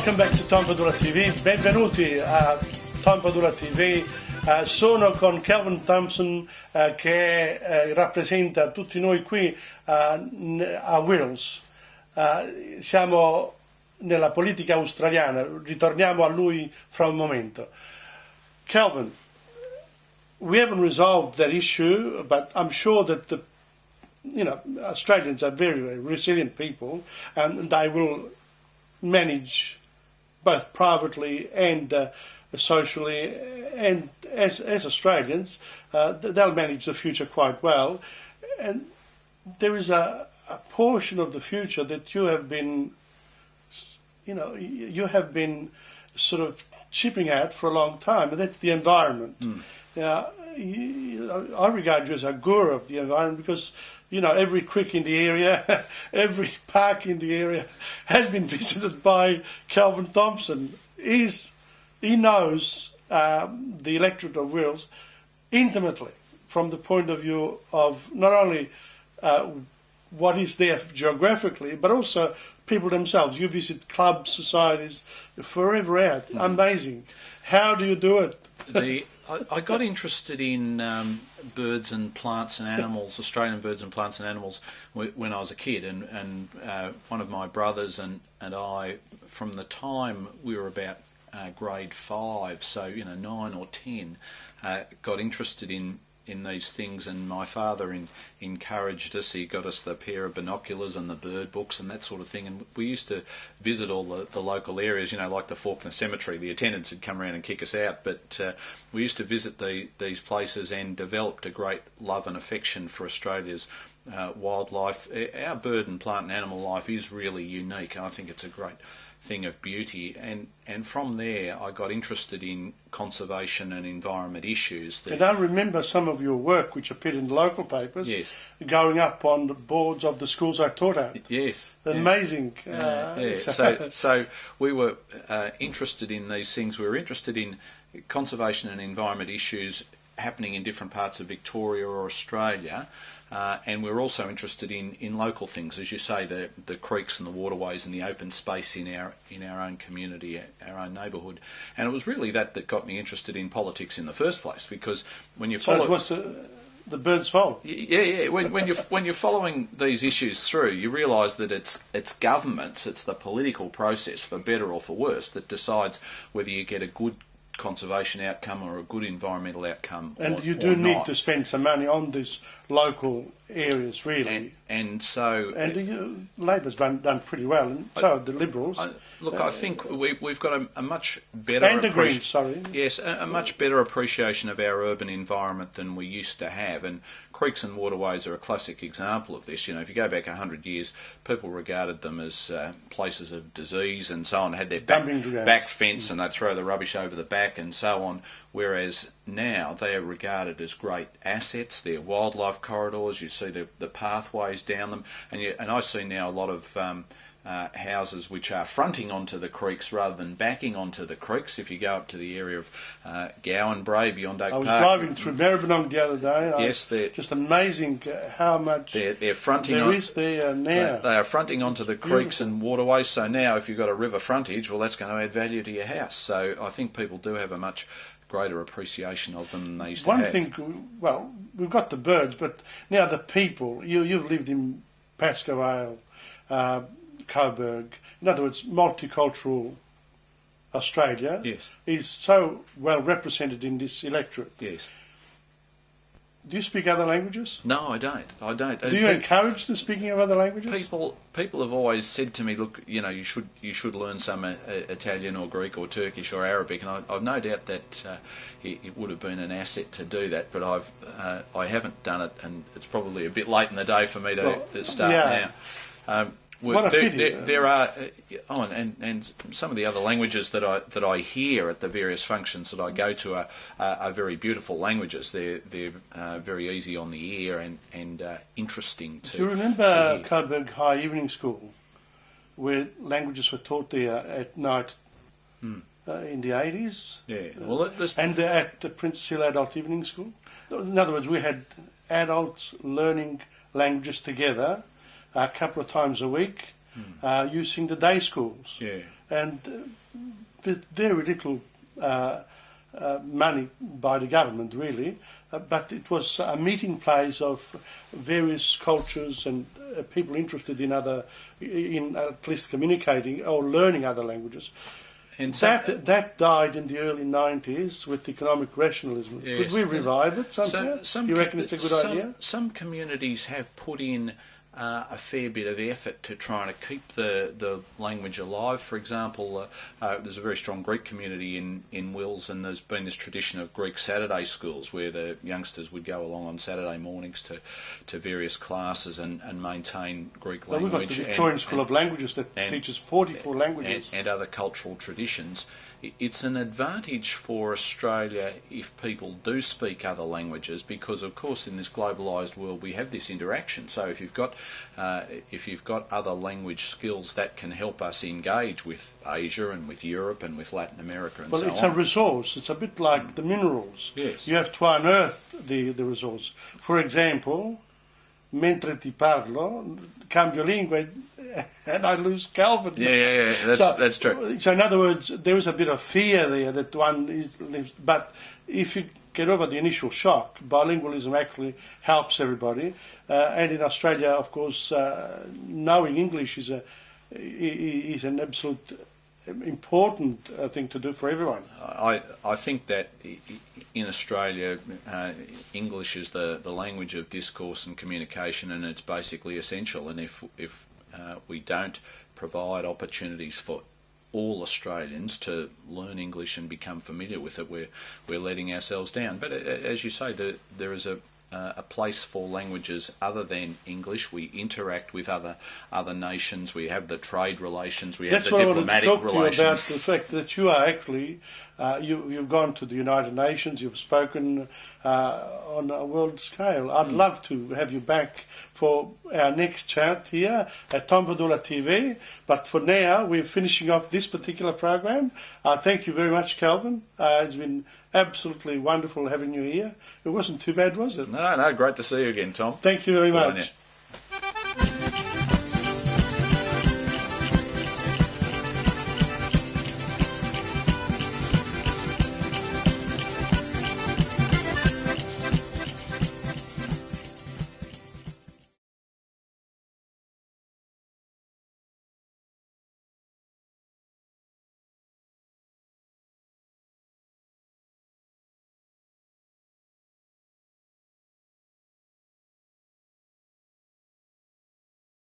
Welcome back to TomPadulaTV, benvenuti a TomPadulaTV. Sono con Kelvin Thomson che rappresenta tutti noi qui a Wales. Siamo nella politica australiana, ritorniamo a lui fra un momento. Kelvin, we haven't resolved that issue, but I'm sure that Australians are very, very resilient people, and they will manage both privately and socially, and as Australians, they'll manage the future quite well. And there is a portion of the future that you have been, sort of chipping at for a long time, and that's the environment. Now, I regard you as a guru of the environment because every creek in the area, every park in the area has been visited by Kelvin Thomson. He knows the electorate of Wales intimately from the point of view of not only what is there geographically, but also people themselves. You visit clubs, societies, forever out. Amazing. How do you do it? I got interested in birds and plants and animals, Australian birds and plants and animals, when I was a kid, and one of my brothers and I, from the time we were about grade 5, so 9 or 10, got interested in these things, and my father encouraged us. He got us the pair of binoculars and the bird books and that sort of thing, and we used to visit all the local areas, like the Faulkner Cemetery. The attendants would come around and kick us out, but we used to visit these places and developed a great love and affection for Australia's wildlife. Our bird and plant and animal life is really unique, and I think it's a great thing of beauty, and from there I got interested in conservation and environment issues. And I remember some of your work which appeared in the local papers, yes, going up on the boards of the schools I taught at. Yes. Amazing. So we were interested in these things. We were interested in conservation and environment issues happening in different parts of Victoria or Australia. And we're also interested in local things, as you say, the creeks and the waterways and the open space in our own community, our own neighbourhood. And it was really that got me interested in politics in the first place, because when you follow... So it was the bird's fault? Yeah. When you're following these issues through, you realise that it's governments, it's the political process, for better or for worse, that decides whether you get a good conservation outcome or a good environmental outcome. And you do need to spend some money on these local areas, really. And Labor's done pretty well, and so have the Liberals. I think we've got a much better... And the Greens, sorry. Yes, a much better appreciation of our urban environment than we used to have, and creeks and waterways are a classic example of this. If you go back 100 years, people regarded them as places of disease and so on, had their back fence and they'd throw the rubbish over the back and so on, whereas now they are regarded as great assets. They're wildlife corridors. You see the pathways down them, and I see now a lot of houses which are fronting onto the creeks rather than backing onto the creeks. If you go up to the area of Gowan Bray beyond Oak Park, I was driving through Maribyrnong the other day. Yes, they're just amazing how much they're fronting is there now. They are fronting onto the creeks and waterways. So now, if you've got a river frontage, well, that's going to add value to your house. So I think people do have a much greater appreciation of them than they used to have. One thing, well, we've got the birds, but now the people. You've lived in Pascoe Vale, Coburg. In other words, multicultural Australia is so well represented in this electorate. Yes. Do you speak other languages? No, I don't. Do you encourage the speaking of other languages? People have always said to me, look, you should learn some Italian or Greek or Turkish or Arabic, and I've no doubt that it would have been an asset to do that, but I haven't done it, and it's probably a bit late in the day for me to start now. What a pity. There are, and some of the other languages that I hear at the various functions that I go to are very beautiful languages. They're very easy on the ear and interesting to. Do you remember Coburg High Evening School, where languages were taught there at night in the 80s? Yeah. Well, and at the Princess Hill Adult Evening School. In other words, we had adults learning languages together a couple of times a week, using the day schools. Yeah. and with very little money by the government, really. But it was a meeting place of various cultures and people interested in at least communicating or learning other languages. And that died in the early 90s with economic rationalism. Yes. Could we revive it somehow? You reckon it's a good idea? Some communities have put in a fair bit of effort to trying to keep the language alive. For example, there's a very strong Greek community in Wills, and there's been this tradition of Greek Saturday schools where the youngsters would go along on Saturday mornings to various classes and maintain Greek language. We've got the Victorian School of Languages that teaches 44 languages. And other cultural traditions. It's an advantage for Australia if people do speak other languages, because of course in this globalised world we have this interaction. So if you've got other language skills, that can help us engage with Asia and with Europe and with Latin America and so on. Well, it's a resource. It's a bit like the minerals. Yes. You have to unearth the resource. For example, mentre ti parlo, cambio lingua, and I lose Kelvin. Yeah, that's true. So in other words, there is a bit of fear there that one lives, but if you get over the initial shock, bilingualism actually helps everybody. And in Australia, of course, knowing English is an absolute important thing to do for everyone. I think that in Australia, English is the language of discourse and communication, and it's basically essential. And if we don't provide opportunities for all Australians to learn English and become familiar with it, we're letting ourselves down. But as you say, there is a place for languages other than English. We interact with other nations. We have the trade relations. We have the diplomatic relations. That's what I wanted to talk to you about, the fact that you are actually you've gone to the United Nations. You've spoken on a world scale. I'd love to have you back for our next chat here at TomPadulaTV. But for now, we're finishing off this particular program. Thank you very much, Kelvin. It's been absolutely wonderful having you here. It wasn't too bad, was it? No, great to see you again, Tom. Thank you very much.